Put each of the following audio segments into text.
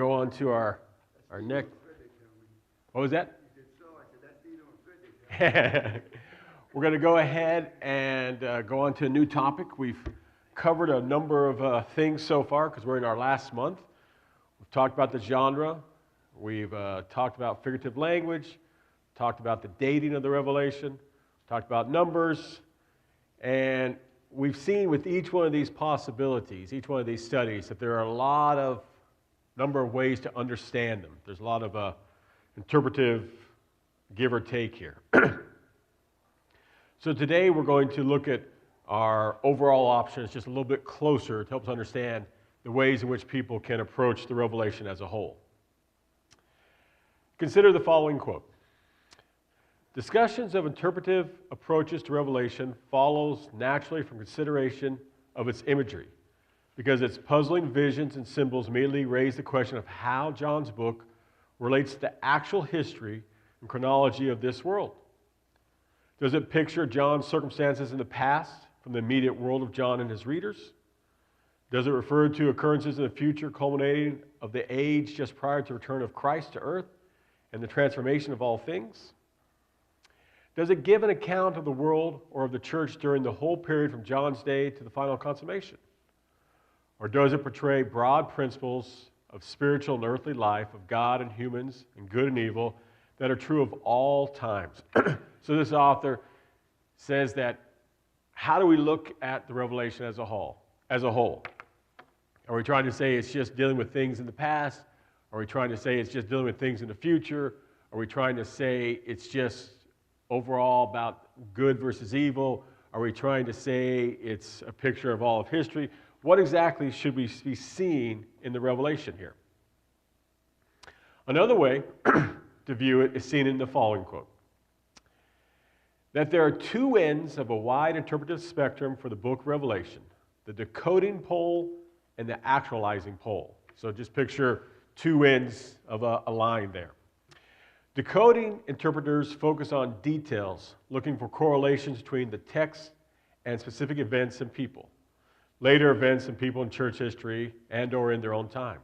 go on to our next. What was that? We're going to go ahead and go on to a new topic. We've covered a number of things so far because we're in our last month. We've talked about the genre. We've talked about figurative language, talked about the dating of the Revelation, talked about numbers, and we've seen with each one of these possibilities, each one of these studies, that there are number of ways to understand them. There's a lot of interpretive give or take here. So today we're going to look at our overall options just a little bit closer to help us understand the ways in which people can approach the Revelation as a whole. Consider the following quote. Discussions of interpretive approaches to Revelation follows naturally from consideration of its imagery, because its puzzling visions and symbols immediately raise the question of how John's book relates to the actual history and chronology of this world. Does it picture John's circumstances in the past from the immediate world of John and his readers? Does it refer to occurrences in the future culminating of the age just prior to the return of Christ to earth and the transformation of all things? Does it give an account of the world or of the church during the whole period from John's day to the final consummation? Or does it portray broad principles of spiritual and earthly life, of God and humans, and good and evil, that are true of all times? So this author says that, how do we look at the Revelation as a whole? Are we trying to say it's just dealing with things in the past? Are we trying to say it's just dealing with things in the future? Are we trying to say it's just overall about good versus evil? Are we trying to say it's a picture of all of history? What exactly should we be seeing in the Revelation here? Another way to view it is seen in the following quote. That there are two ends of a wide interpretive spectrum for the book Revelation, the decoding pole and the actualizing pole. So just picture two ends of a line there. Decoding interpreters focus on details, looking for correlations between the text and specific events and people, later events and people in church history and or in their own time,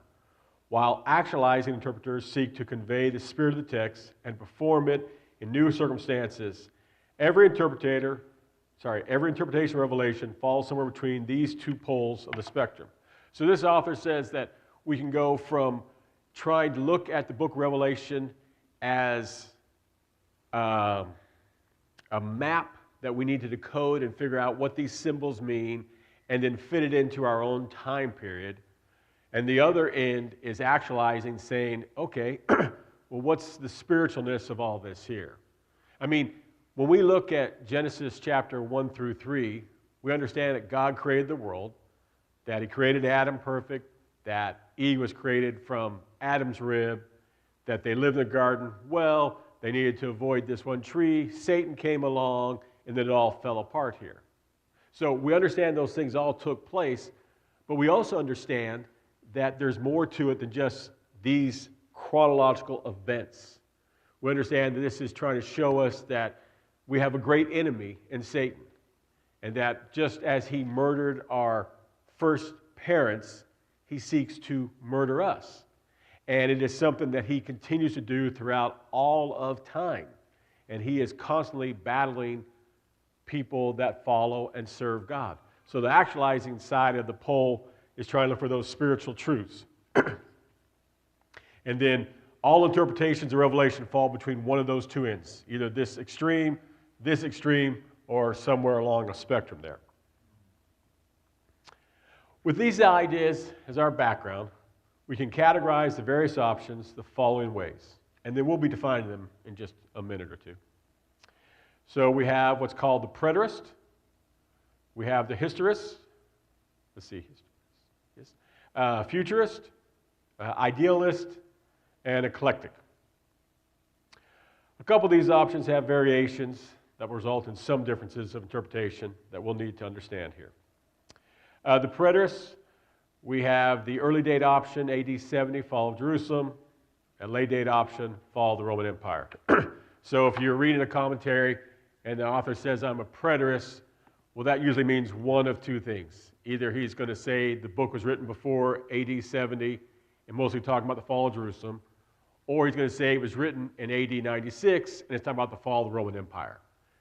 while actualizing interpreters seek to convey the spirit of the text and perform it in new circumstances. Every interpretation of Revelation falls somewhere between these two poles of the spectrum. So this author says that we can go from trying to look at the book Revelation as a map that we need to decode and figure out what these symbols mean and then fit it into our own time period. And the other end is actualizing, saying, okay, well, what's the spiritualness of all this here? I mean, when we look at Genesis chapter 1 through 3, we understand that God created the world, that he created Adam perfect, that Eve was created from Adam's rib, that they lived in the garden. Well, they needed to avoid this one tree. Satan came along, and then it all fell apart here. So we understand those things all took place, but we also understand that there's more to it than just these chronological events. We understand that this is trying to show us that we have a great enemy in Satan, and that just as he murdered our first parents, he seeks to murder us. And it is something that he continues to do throughout all of time. And he is constantly battling people that follow and serve God. So the actualizing side of the pole is trying to look for those spiritual truths. And then all interpretations of Revelation fall between one of those two ends, either this extreme, or somewhere along a spectrum there. With these ideas as our background, we can categorize the various options the following ways, and then we'll be defining them in just a minute or two. So we have what's called the preterist, we have the historist, futurist, idealist, and eclectic. A couple of these options have variations that will result in some differences of interpretation that we'll need to understand here. The preterists, we have the early date option, AD 70, fall of Jerusalem, and late date option, fall of the Roman Empire. So if you're reading a commentary and the author says, I'm a preterist, well, that usually means one of two things. Either he's going to say the book was written before AD 70 and mostly talking about the fall of Jerusalem, or he's going to say it was written in AD 96 and it's talking about the fall of the Roman Empire.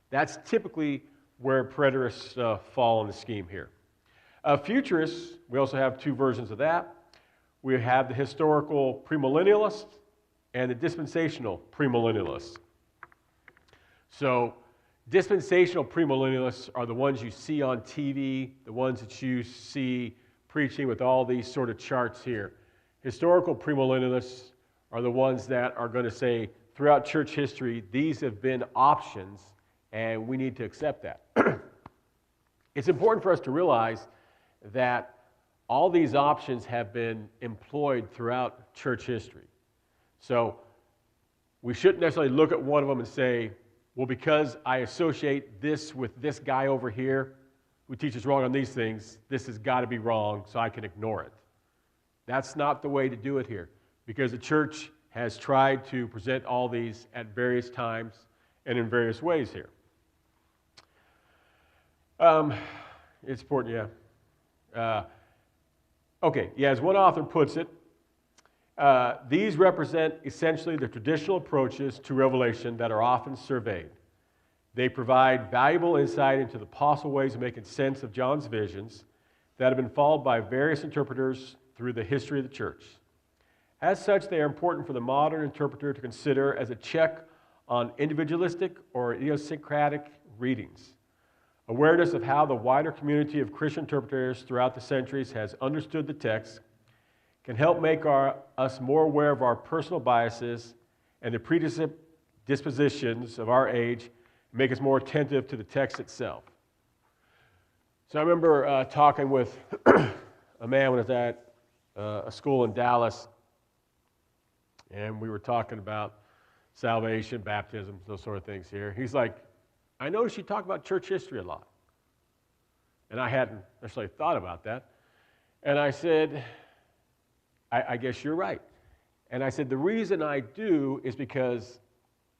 That's typically where preterists fall in the scheme here. Futurists, we also have two versions of that. We have the historical premillennialists and the dispensational premillennialists. So dispensational premillennialists are the ones you see on TV, the ones that you see preaching with all these sort of charts here. Historical premillennialists are the ones that are going to say, throughout church history, these have been options, and we need to accept that. It's important for us to realize that all these options have been employed throughout church history. So we shouldn't necessarily look at one of them and say, well, because I associate this with this guy over here who teaches wrong on these things, this has got to be wrong, so I can ignore it. That's not the way to do it here, because the church has tried to present all these at various times and in various ways here. It's important, yeah. Okay, yeah, as one author puts it, these represent essentially the traditional approaches to revelation that are often surveyed. They provide valuable insight into the possible ways of making sense of John's visions that have been followed by various interpreters through the history of the church. As such, they are important for the modern interpreter to consider as a check on individualistic or idiosyncratic readings. Awareness of how the wider community of Christian interpreters throughout the centuries has understood the text can help make us more aware of our personal biases and the predispositions of our age, and make us more attentive to the text itself. So I remember talking with a man when I was at a school in Dallas, and we were talking about salvation, baptism, those sort of things here. He's like, I noticed you talk about church history a lot. And I hadn't necessarily thought about that. And I said, I guess you're right. And I said, the reason I do is because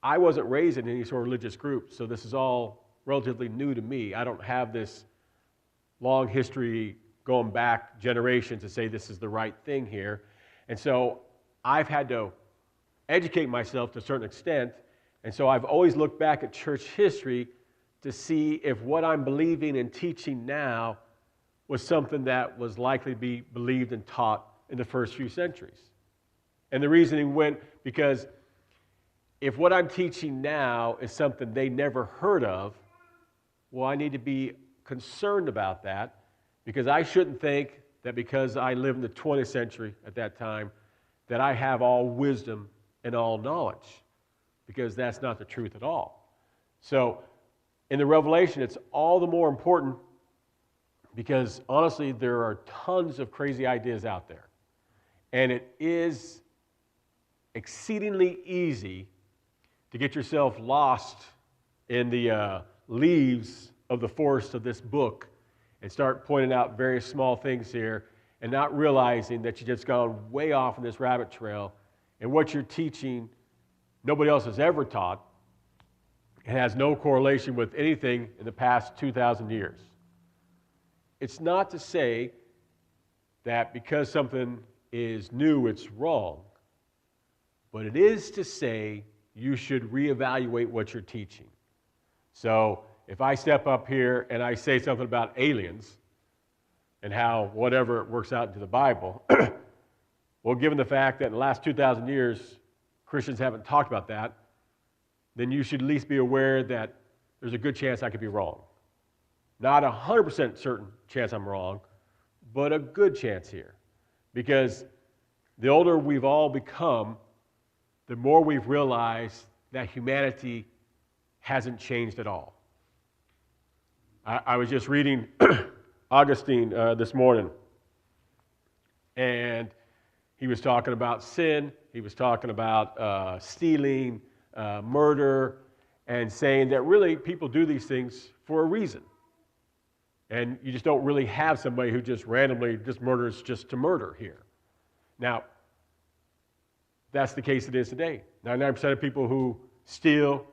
I wasn't raised in any sort of religious group, so this is all relatively new to me. I don't have this long history going back generations to say this is the right thing here. And so I've had to educate myself to a certain extent. And so I've always looked back at church history to see if what I'm believing and teaching now was something that was likely to be believed and taught in the first few centuries. And the reasoning went because if what I'm teaching now is something they never heard of, well, I need to be concerned about that, because I shouldn't think that because I lived in the 20th century at that time that I have all wisdom and all knowledge, because that's not the truth at all. So in the Revelation, it's all the more important because, honestly, there are tons of crazy ideas out there. And it is exceedingly easy to get yourself lost in the leaves of the forest of this book and start pointing out various small things here and not realizing that you just gone way off in this rabbit trail, and what you're teaching nobody else has ever taught. It has no correlation with anything in the past 2,000 years. It's not to say that because something is new, it's wrong, but it is to say you should reevaluate what you're teaching. So if I step up here and I say something about aliens and how whatever works out into the Bible, well, given the fact that in the last 2,000 years, Christians haven't talked about that, then you should at least be aware that there's a good chance I could be wrong. Not a 100% certain chance I'm wrong, but a good chance here. Because the older we've all become, the more we've realized that humanity hasn't changed at all. I was just reading Augustine this morning, and he was talking about sin, he was talking about stealing, murder, and saying that really people do these things for a reason. And you just don't really have somebody who just randomly just murders just to murder here. Now, that's the case it is today. 99% of people who steal,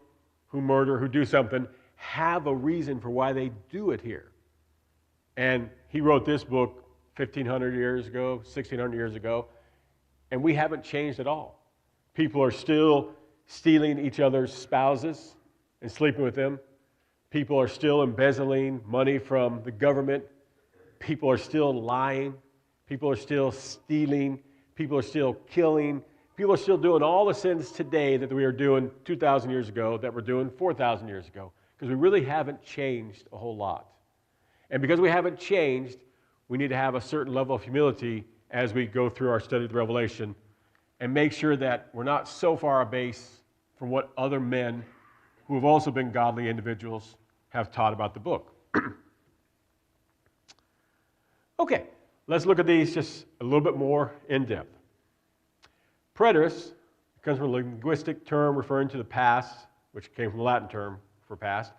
who murder, who do something, have a reason for why they do it here. And he wrote this book 1,500 years ago, 1,600 years ago, And we haven't changed at all. People are still stealing each other's spouses and sleeping with them. People are still embezzling money from the government. People are still lying. People are still stealing. People are still killing. People are still doing all the sins today that we were doing 2,000 years ago, that we're doing 4,000 years ago, because we really haven't changed a whole lot. And because we haven't changed, we need to have a certain level of humility as we go through our study of the Revelation and make sure that we're not so far abase from what other men who have also been godly individuals have taught about the book. Okay, let's look at these just a little bit more in depth. Preterist comes from a linguistic term referring to the past, which came from the Latin term for past,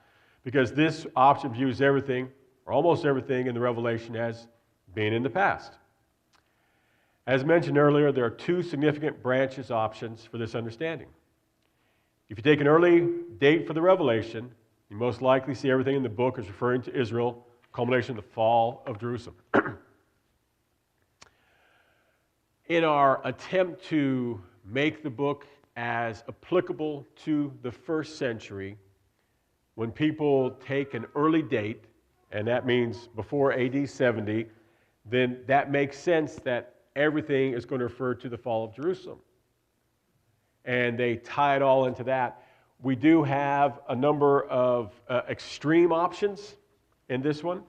because this option views everything, or almost everything, in the Revelation as being in the past. As mentioned earlier, there are two significant branches options for this understanding. If you take an early date for the Revelation, you most likely see everything in the book as referring to Israel, culmination of the fall of Jerusalem. In our attempt to make the book as applicable to the first century, when people take an early date, and that means before AD 70, then that makes sense that everything is going to refer to the fall of Jerusalem. And they tie it all into that. We do have a number of extreme options in this one.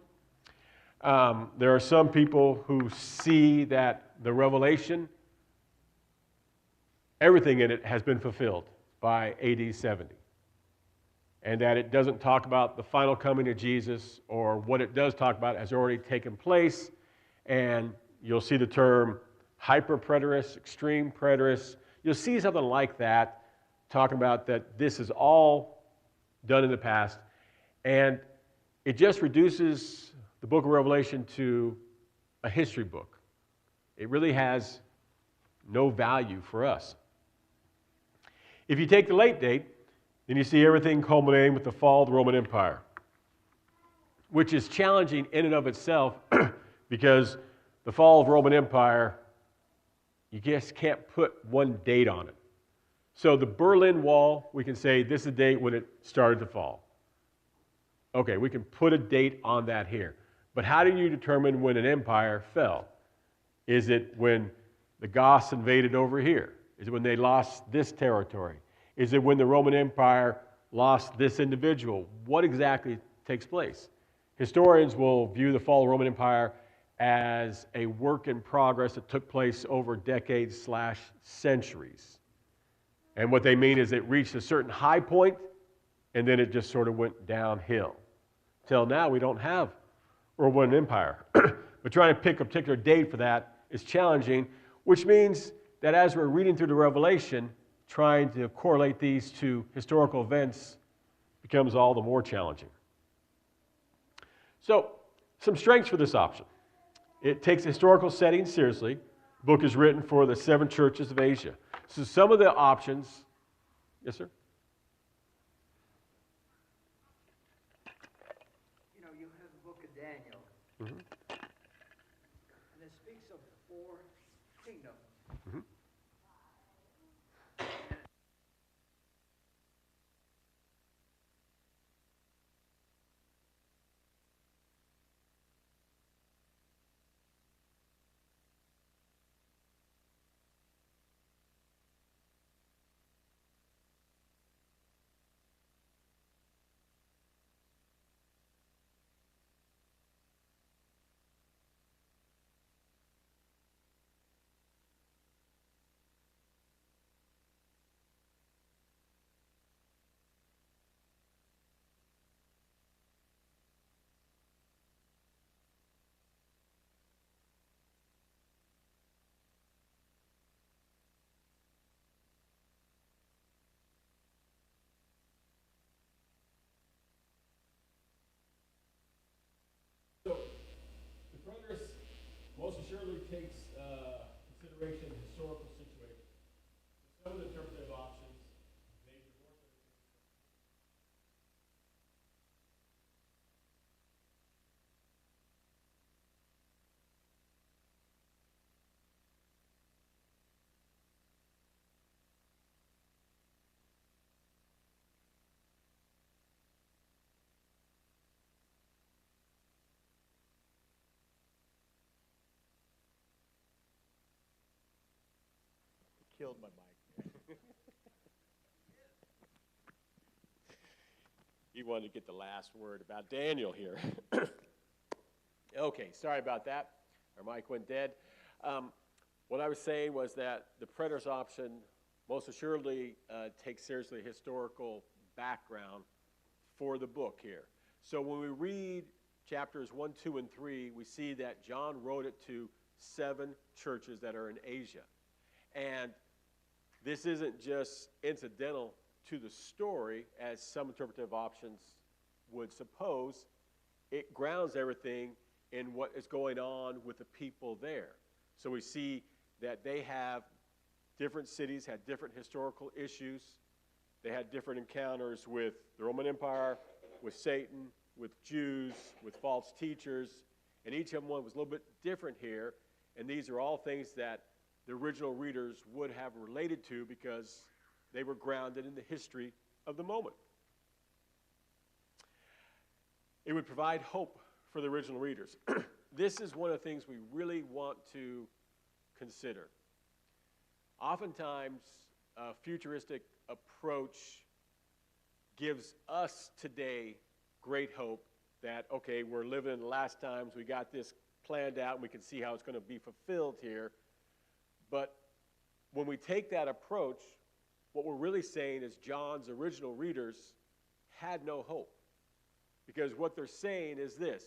There are some people who see that the Revelation, everything in it has been fulfilled by AD 70. And that it doesn't talk about the final coming of Jesus, or what it does talk about has already taken place. And you'll see the term hyper-preterist, extreme preterist. You'll see something like that, talking about that this is all done in the past. And it just reduces the book of Revelation to a history book. It really has no value for us. If you take the late date, then you see everything culminating with the fall of the Roman Empire, which is challenging in and of itself because the fall of the Roman Empire, you just can't put one date on it. So the Berlin Wall, we can say this is the date when it started to fall. Okay, we can put a date on that here. But how do you determine when an empire fell? Is it when the Goths invaded over here? Is it when they lost this territory? Is it when the Roman Empire lost this individual? What exactly takes place? Historians will view the fall of the Roman Empire as a work in progress that took place over decades/centuries. And what they mean is it reached a certain high point, and then it just sort of went downhill. Till now, we don't have a Roman Empire. But trying to pick a particular date for that is challenging, which means that as we're reading through the Revelation, trying to correlate these to historical events becomes all the more challenging. So, some strengths for this option. It takes historical settings seriously. The book is written for the 7 churches of Asia. So some of the options, yes, sir? You know, you have the book of Daniel, Mm-hmm. and it speaks of 4 kingdoms. Mm-hmm. So, the preterist most assuredly takes consideration of historical situation. Some of the interpretive options may be more so. killed my mic. He wanted to get the last word about Daniel here. Okay, sorry about that. Our mic went dead. What I was saying was that the preterist option most assuredly takes seriously historical background for the book here. So when we read chapters 1, 2, and 3, we see that John wrote it to 7 churches that are in Asia. And this isn't just incidental to the story, as some interpretive options would suppose. It grounds everything in what is going on with the people there. So we see that they have different cities, had different historical issues. They had different encounters with the Roman Empire, with Satan, with Jews, with false teachers, and each of them was a little bit different here. And these are all things that the original readers would have related to because they were grounded in the history of the moment. It would provide hope for the original readers. This is one of the things we really want to consider. Oftentimes, a futuristic approach gives us today great hope that, okay, we're living in the last times, we got this planned out, and we can see how it's going to be fulfilled here. But when we take that approach, what we're really saying is John's original readers had no hope. Because what they're saying is this.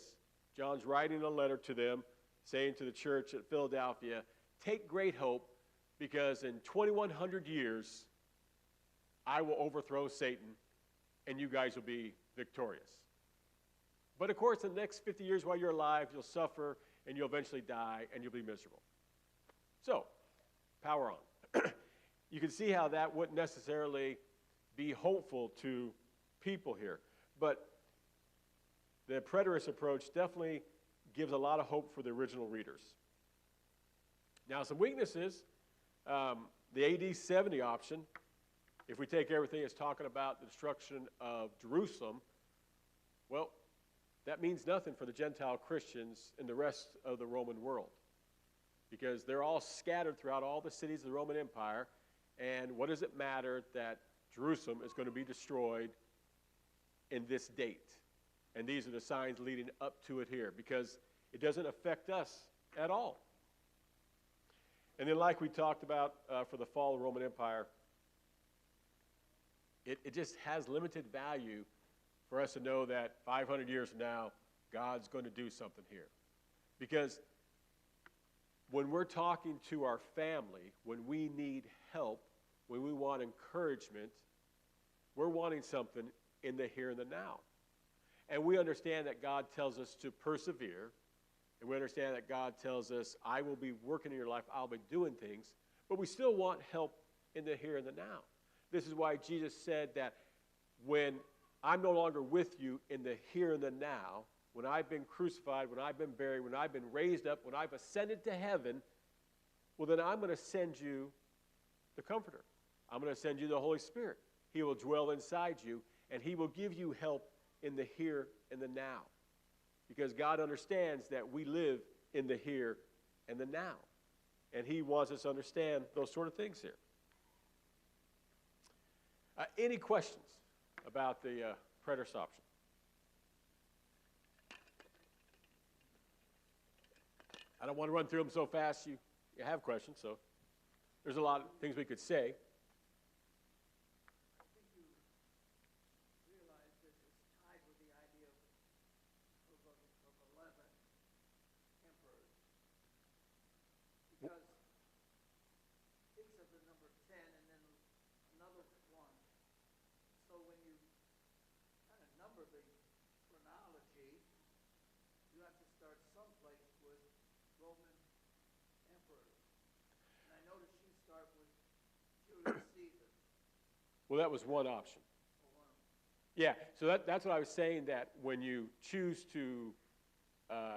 John's writing a letter to them, saying to the church at Philadelphia, take great hope, because in 2,100 years, I will overthrow Satan, and you guys will be victorious. But of course, in the next 50 years while you're alive, you'll suffer, and you'll eventually die, and you'll be miserable. So, power on. You can see how that wouldn't necessarily be hopeful to people here. But the preterist approach definitely gives a lot of hope for the original readers. Now, some weaknesses. The AD 70 option, if we take everything as talking about the destruction of Jerusalem, well, that means nothing for the Gentile Christians in the rest of the Roman world, because they're all scattered throughout all the cities of the Roman Empire, and what does it matter that Jerusalem is going to be destroyed in this date? And these are the signs leading up to it here, because it doesn't affect us at all. And then, like we talked about for the fall of the Roman Empire, it just has limited value for us to know that 500 years from now, God's going to do something here. Because when we're talking to our family, when we need help, when we want encouragement, we're wanting something in the here and the now. And we understand that God tells us to persevere. And we understand that God tells us, I will be working in your life, I'll be doing things. But we still want help in the here and the now. This is why Jesus said that when I'm no longer with you in the here and the now, when I've been crucified, when I've been buried, when I've been raised up, when I've ascended to heaven, well, then I'm going to send you the Comforter. I'm going to send you the Holy Spirit. He will dwell inside you, and he will give you help in the here and the now. Because God understands that we live in the here and the now. And he wants us to understand those sort of things here. Any questions about the preterist option? I don't want to run through them so fast you have questions, so there's a lot of things we could say. I think you realize that it's tied with the idea of 11 emperors. Because it thinks of the number 10 and then another one. So when you kind of number the chronology, you have to start someplace with Roman emperors. And I noticed you start with Julius Caesar. Well, that was one option. Yeah, so that's what I was saying, that when you choose to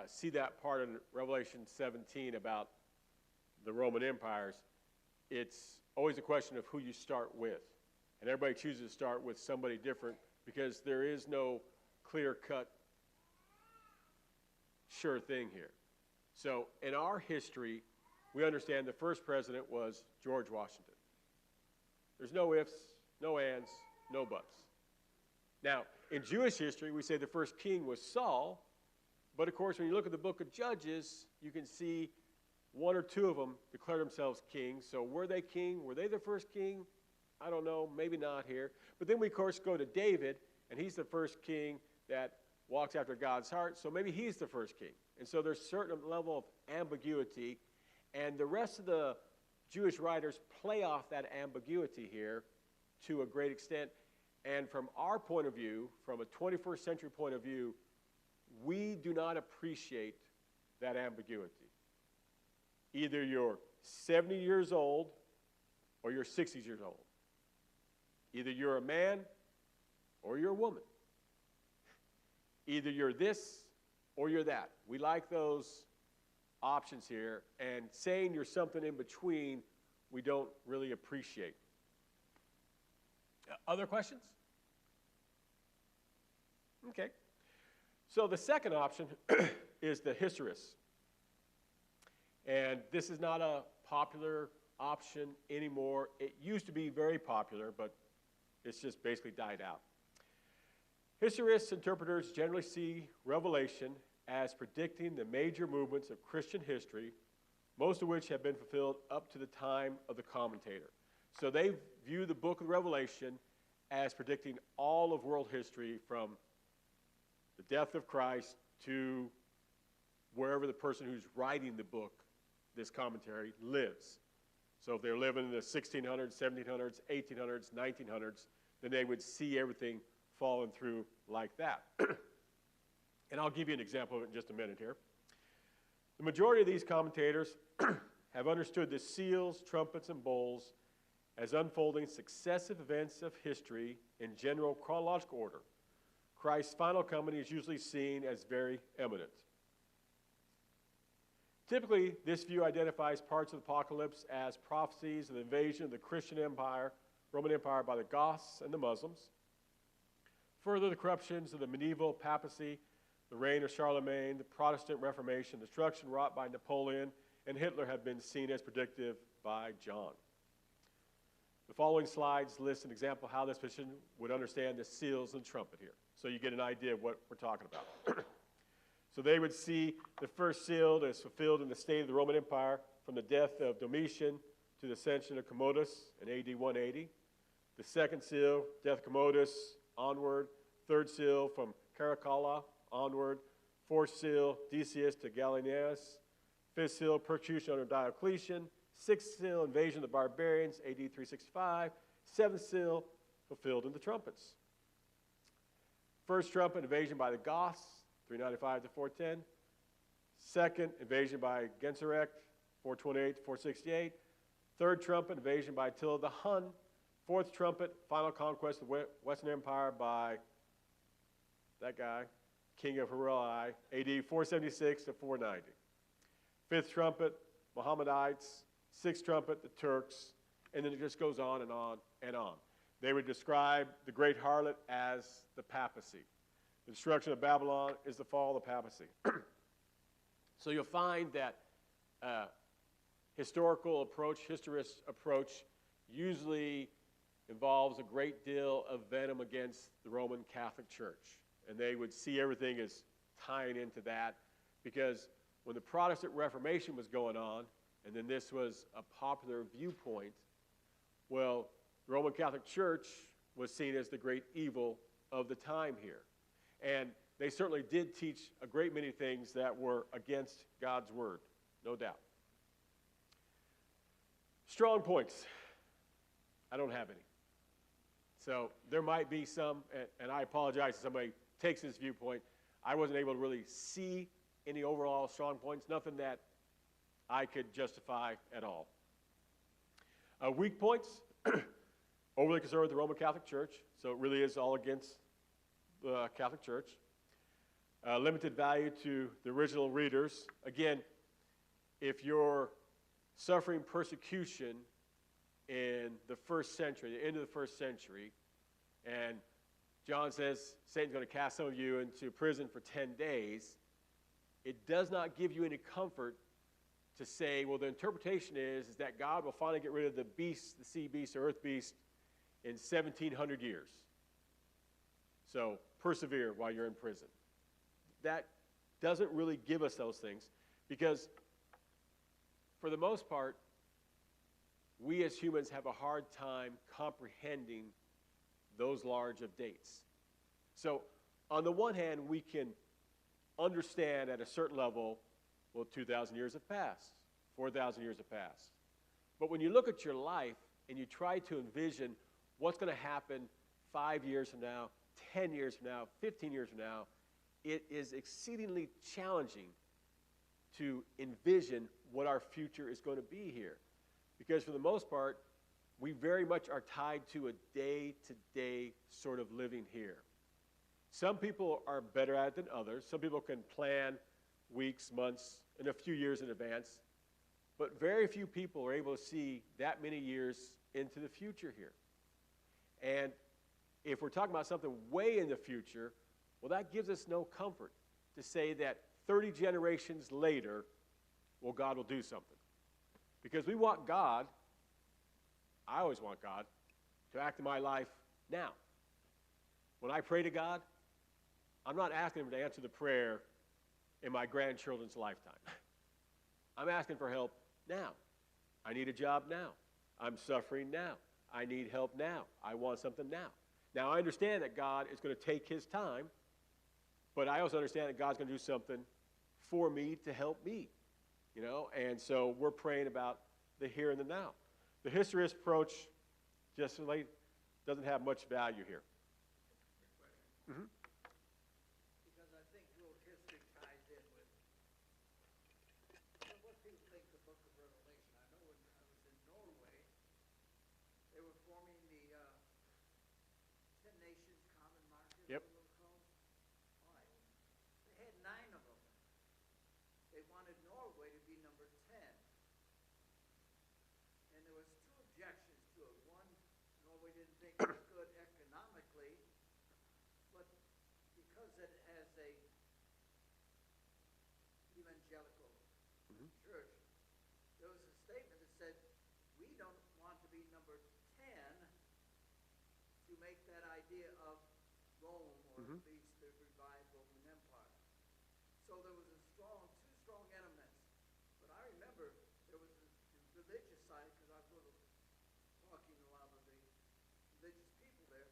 see that part in Revelation 17 about the Roman empires, it's always a question of who you start with. And everybody chooses to start with somebody different because there is no clear-cut, sure thing here. So in our history, we understand the first president was George Washington. There's no ifs, no ands, no buts. Now, in Jewish history, we say the first king was Saul, but of course, when you look at the book of Judges, you can see one or two of them declare themselves kings. So were they king? Were they the first king? I don't know, maybe not here. But then we, of course, go to David, and he's the first king that walks after God's heart, so maybe he's the first king. And so there's a certain level of ambiguity, and the rest of the Jewish writers play off that ambiguity here to a great extent. And from our point of view, from a 21st century point of view, we do not appreciate that ambiguity. Either you're 70 years old or you're 60 years old. Either you're a man or you're a woman. Either you're this or you're that. We like those options here, and saying you're something in between, we don't really appreciate. Other questions? Okay. So the second option is the historist. And this is not a popular option anymore. It used to be very popular, but it's just basically died out. Historist interpreters generally see Revelation as predicting the major movements of Christian history, most of which have been fulfilled up to the time of the commentator. So they view the book of Revelation as predicting all of world history from the death of Christ to wherever the person who's writing the book, this commentary, lives. So if they're living in the 1600s, 1700s, 1800s, 1900s, then they would see everything falling through like that. And I'll give you an example of it in just a minute here. The majority of these commentators have understood the seals, trumpets, and bowls as unfolding successive events of history in general chronological order. Christ's final coming is usually seen as very imminent. Typically, this view identifies parts of the Apocalypse as prophecies of the invasion of the Christian Empire, Roman Empire, by the Goths and the Muslims. Further, the corruptions of the medieval papacy, the reign of Charlemagne, the Protestant Reformation, destruction wrought by Napoleon and Hitler have been seen as predictive by John. The following slides list an example of how this position would understand the seals and trumpet here, so you get an idea of what we're talking about. So they would see the first seal as fulfilled in the state of the Roman Empire from the death of Domitian to the ascension of Commodus in AD 180. The second seal, death of Commodus, onward. Third seal from Caracalla, onward. Fourth seal, Decius to Gallienus. Fifth seal, persecution under Diocletian. Sixth seal, invasion of the barbarians, AD 365. Seventh seal, fulfilled in the trumpets. First trumpet, invasion by the Goths, 395 to 410. Second, invasion by Genseric, 428 to 468. Third trumpet, invasion by Attila the Hun. Fourth trumpet, final conquest of the Western Empire by that guy, King of Harai, AD 476 to 490. Fifth trumpet, Mohammedites. Sixth trumpet, the Turks. And then it just goes on and on and on. They would describe the great harlot as the papacy. The destruction of Babylon is the fall of the papacy. So you'll find that historical approach, historist approach, usually involves a great deal of venom against the Roman Catholic Church. And they would see everything as tying into that, because when the Protestant Reformation was going on, and then this was a popular viewpoint, well, the Roman Catholic Church was seen as the great evil of the time here. And they certainly did teach a great many things that were against God's word, no doubt. Strong points. I don't have any. So there might be some, and I apologize if somebody takes this viewpoint. I wasn't able to really see any overall strong points, nothing that I could justify at all. Weak points, overly concerned with the Roman Catholic Church, so it really is all against the Catholic Church. Limited value to the original readers. Again, if you're suffering persecution in the first century, the end of the first century, and John says Satan's going to cast some of you into prison for 10 days, it does not give you any comfort to say, well, the interpretation is that God will finally get rid of the beast, the sea beast, the earth beast, in 1,700 years. So persevere while you're in prison. That doesn't really give us those things because, for the most part, we as humans have a hard time comprehending those large of dates. So on the one hand, we can understand at a certain level, well, 2,000 years have passed, 4,000 years have passed. But when you look at your life and you try to envision what's going to happen 5 years from now, 10 years from now, 15 years from now, it is exceedingly challenging to envision what our future is going to be here. Because for the most part, we very much are tied to a day-to-day sort of living here. Some people are better at it than others. Some people can plan weeks, months, and a few years in advance. But very few people are able to see that many years into the future here. And if we're talking about something way in the future, well, that gives us no comfort to say that 30 generations later, well, God will do something. Because we want God, I always want God, to act in my life now. When I pray to God, I'm not asking Him to answer the prayer in my grandchildren's lifetime. I'm asking for help now. I need a job now. I'm suffering now. I need help now. I want something now. Now, I understand that God is going to take His time, but I also understand that God's going to do something for me to help me. You know, and so we're praying about the here and the now. The historist approach just like doesn't have much value here. Mm-hmm. Because I think world history ties in with what people think the book of Revelation. I know when I was in Norway, they were forming the 10 Nations Common Market. Yep. What it was called. All right. They had 9 of them. They wanted Norway to be number 10. And there was 2 objections to it. One, Norway didn't think it was good economically, but because it has a evangelical church, there was a statement that said, we don't want to be number 10 to make that idea of Rome, or at least the revived Roman Empire. So there was two strong elements. But I remember there was the religious side, because I was talking to a lot of the religious people there,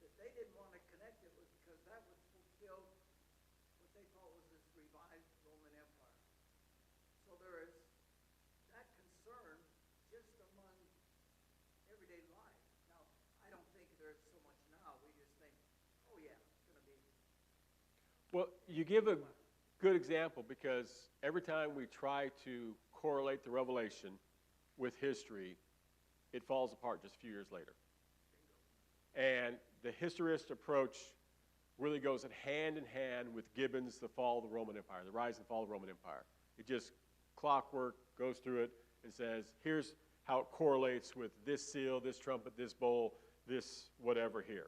that they didn't want to connect it with, because that would fulfill what they thought was this revived Roman Empire. So there is that concern just among everyday life. Now, I don't think there's so much now. We just think, oh yeah, it's going to be. Well, you give a good example because every time we try to correlate the Revelation with history, it falls apart just a few years later. And the historist approach really goes hand in hand with Gibbon's The Fall of the Roman Empire, the rise and fall of the Roman Empire. It just clockwork goes through it and says, here's how it correlates with this seal, this trumpet, this bowl, this whatever here.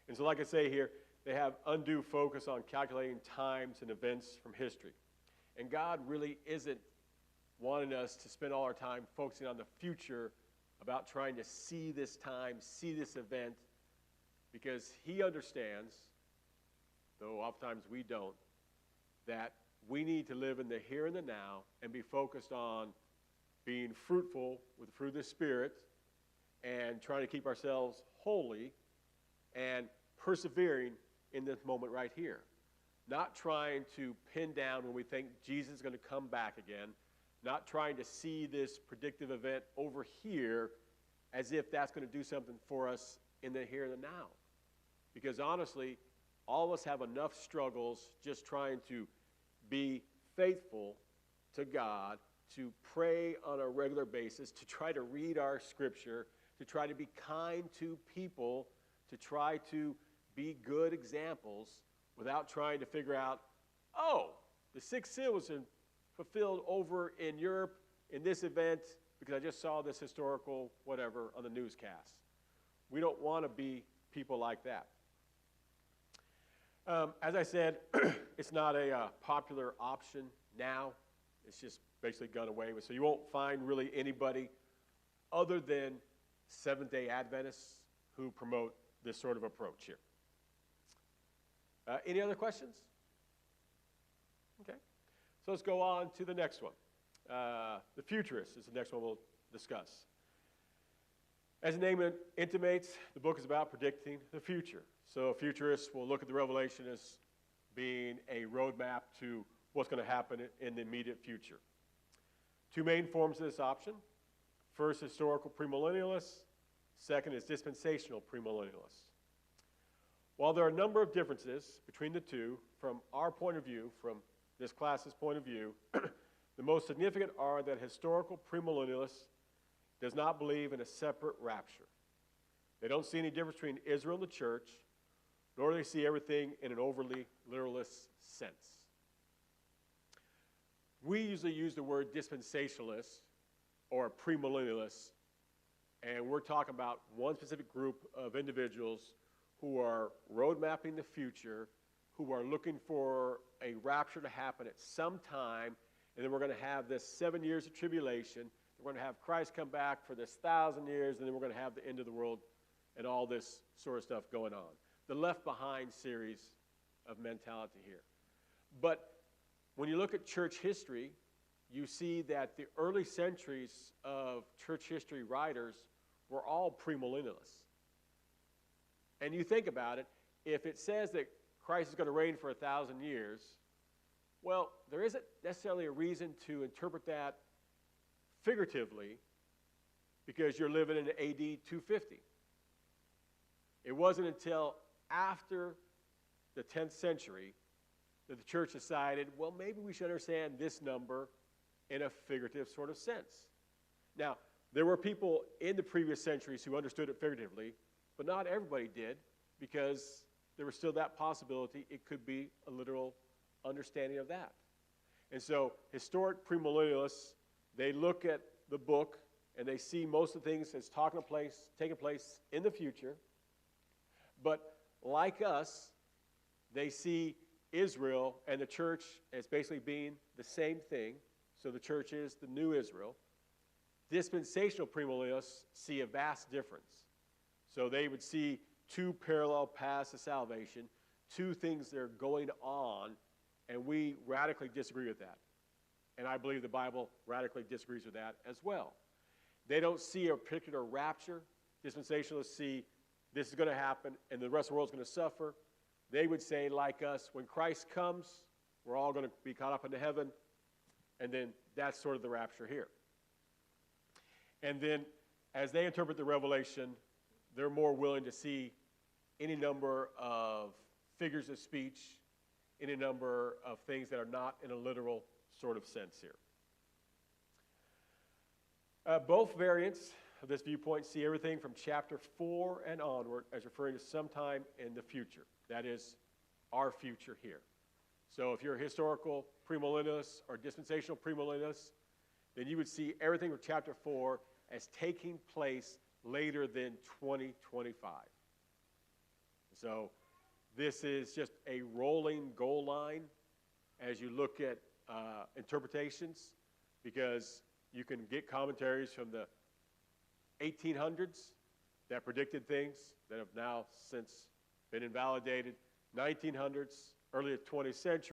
And so like I say here, they have undue focus on calculating times and events from history. And God really isn't wanting us to spend all our time focusing on the future about trying to see this time, see this event, because He understands, though oftentimes we don't, that we need to live in the here and the now and be focused on being fruitful with the fruit of the Spirit and trying to keep ourselves holy and persevering in this moment right here. Not trying to pin down when we think Jesus is going to come back again, not trying to see this predictive event over here as if that's going to do something for us in the here and the now. Because honestly, all of us have enough struggles just trying to be faithful to God, to pray on a regular basis, to try to read our scripture, to try to be kind to people, to try to be good examples without trying to figure out, oh, the sixth seal was fulfilled over in Europe in this event because I just saw this historical whatever on the newscast. We don't want to be people like that. As I said, it's not a popular option now. It's just basically gone away with. So you won't find really anybody other than Seventh-day Adventists who promote this sort of approach here. Any other questions? Okay. So let's go on to the next one. The futurist is the next one we'll discuss. As the name intimates, the book is about predicting the future. So futurists will look at the Revelation as being a roadmap to what's going to happen in the immediate future. Two main forms of this option. First, historical premillennialists. Second is dispensational premillennialists. While there are a number of differences between the two, from our point of view, from this class's point of view, the most significant are that historical premillennialists does not believe in a separate rapture. They don't see any difference between Israel and the church, nor do they see everything in an overly literalist sense. We usually use the word dispensationalist or premillennialist, and we're talking about one specific group of individuals who are road mapping the future, who are looking for a rapture to happen at some time, and then we're going to have this 7 years of tribulation. We're going to have Christ come back for this 1,000 years, and then we're going to have the end of the world and all this sort of stuff going on. The Left Behind series of mentality here. But when you look at church history, you see that the early centuries of church history writers were all premillennialists. And you think about it, if it says that Christ is going to reign for 1,000 years, well, there isn't necessarily a reason to interpret that figuratively because you're living in AD 250. It wasn't until after the 10th century that the church decided, well, maybe we should understand this number in a figurative sort of sense. Now, there were people in the previous centuries who understood it figuratively, but not everybody did, because there was still that possibility it could be a literal understanding of that. And so historic premillennialists, they look at the book and they see most of the things that's taking place in the future, but like us, they see Israel and the church as basically being the same thing. So the church is the new Israel. Dispensational premillennialists see a vast difference. So they would see two parallel paths to salvation, two things that are going on, and we radically disagree with that. And I believe the Bible radically disagrees with that as well. They don't see a particular rapture. Dispensationalists see this is going to happen and the rest of the world is going to suffer. They would say, like us, when Christ comes, we're all going to be caught up into heaven, and then that's sort of the rapture here. And then as they interpret the Revelation, they're more willing to see any number of figures of speech, any number of things that are not in a literal sort of sense here. Both variants of this viewpoint see everything from chapter 4 and onward as referring to sometime in the future. That is our future here. So if you're a historical premillennialist or dispensational premillennialist, then you would see everything from chapter 4 as taking place later than 2025. So this is just a rolling goal line as you look at interpretations, because you can get commentaries from the 1800s that predicted things that have now since been invalidated, 1900s, early 20th century.